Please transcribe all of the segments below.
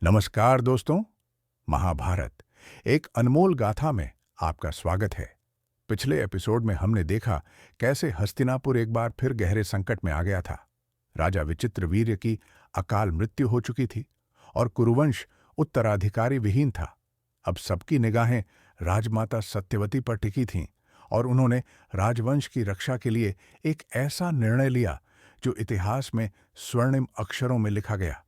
नमस्कार दोस्तों। महाभारत एक अनमोल गाथा में आपका स्वागत है। पिछले एपिसोड में हमने देखा कैसे हस्तिनापुर एक बार फिर गहरे संकट में आ गया था। राजा विचित्रवीर्य की अकाल मृत्यु हो चुकी थी और कुरुवंश उत्तराधिकारी विहीन था। अब सबकी निगाहें राजमाता सत्यवती पर टिकी थीं और उन्होंने राजवंश की रक्षा के लिए एक ऐसा निर्णय लिया जो इतिहास में स्वर्णिम अक्षरों में लिखा गया।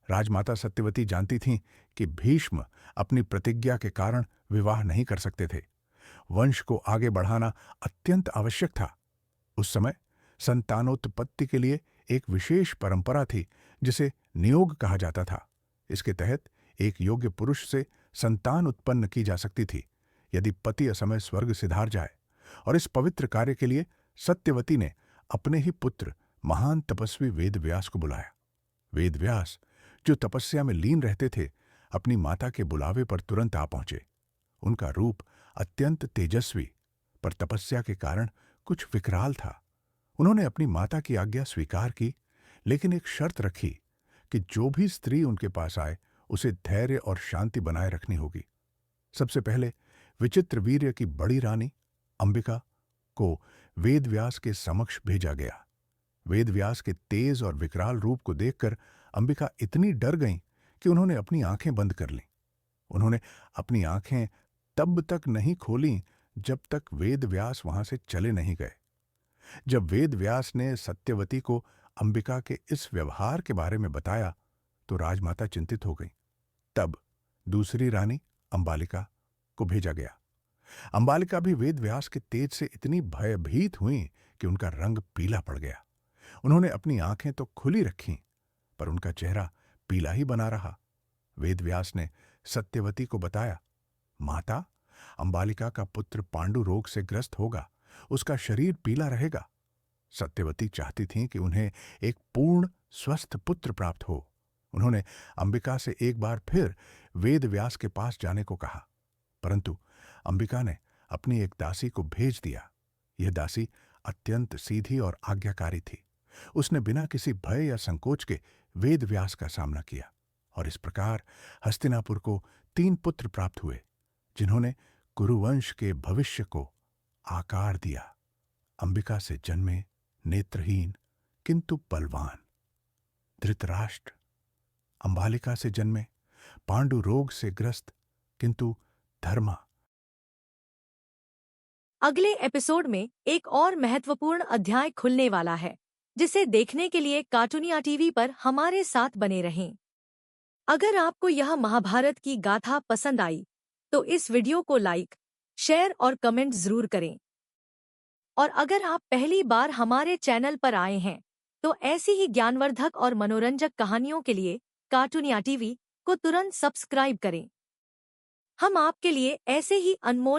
राजमाता सत्यवती जानती थीं कि भीष्म अपनी प्रतिज्ञा के कारण विवाह नहीं कर सकते थे। वंश को आगे बढ़ाना अत्यंत आवश्यक था। उस समय संतानोत्पत्ति के लिए एक विशेष परंपरा थी जिसे नियोग कहा जाता था। इसके तहत एक योग्य पुरुष से संतान उत्पन्न की जा सकती थी यदि पति असमय स्वर्ग सिधार जाए। और इस पवित्र कार्य के लिए सत्यवती ने अपने ही पुत्र महान तपस्वी वेदव्यास को बुलाया। वेदव्यास, जो तपस्या में लीन रहते थे, अपनी माता के बुलावे पर तुरंत आ पहुंचे। उनका रूप अत्यंत तेजस्वी पर तपस्या के कारण कुछ विकराल था। उन्होंने अपनी माता की आज्ञा स्वीकार की, लेकिन एक शर्त रखी कि जो भी स्त्री उनके पास आए उसे धैर्य और शांति बनाए रखनी होगी। सबसे पहले विचित्रवीर्य की बड़ी रानी अंबिका को वेदव्यास के समक्ष भेजा गया। वेदव्यास के तेज और विकराल रूप को देखकर अंबिका इतनी डर गईं कि उन्होंने अपनी आंखें बंद कर लीं। उन्होंने अपनी आंखें तब तक नहीं खोलीं जब तक वेदव्यास वहां से चले नहीं गए। जब वेदव्यास ने सत्यवती को अंबिका के इस व्यवहार के बारे में बताया तो राजमाता चिंतित हो गईं। तब दूसरी रानी अंबालिका को भेजा गया। अंबालिका भी वेदव्यास के तेज से इतनी भयभीत हुईं कि उनका रंग पीला पड़ गया। उन्होंने अपनी आंखें तो खुली रखीं, पर उनका चेहरा पीला ही बना रहा। वेदव्यास ने सत्यवती को बताया, माता, अंबालिका का पुत्र पांडु रोग से ग्रस्त होगा, उसका शरीर पीला रहेगा। सत्यवती चाहती थीं कि उन्हें एक पूर्ण स्वस्थ पुत्र प्राप्त हो। उन्होंने अंबिका से एक बार फिर वेदव्यास के पास जाने को कहा, परंतु अंबिका ने अपनी एक दासी को भेज दिया। यह दासी अत्यंत सीधी और आज्ञाकारी थी। उसने बिना किसी भय या संकोच के वेदव्यास का सामना किया और इस प्रकार हस्तिनापुर को 3 पुत्र प्राप्त हुए, जिन्होंने कुरुवंश के भविष्य को आकार दिया। अंबिका से जन्मे नेत्रहीन किंतु बलवान धृतराष्ट्र, अंबालिका से जन्मे पांडु रोग से ग्रस्त किंतु धर्मा। अगले एपिसोड में एक और महत्वपूर्ण अध्याय खुलने वाला है, जिसे देखने के लिए कार्टूनिया टीवी पर हमारे साथ बने रहें। अगर आपको यह महाभारत की गाथा पसंद आई तो इस वीडियो को लाइक, शेयर और कमेंट जरूर करें। और अगर आप पहली बार हमारे चैनल पर आए हैं तो ऐसी ही ज्ञानवर्धक और मनोरंजक कहानियों के लिए कार्टूनिया टीवी को तुरंत सब्सक्राइब करें। हम आपके लिए ऐसे ही अनमोल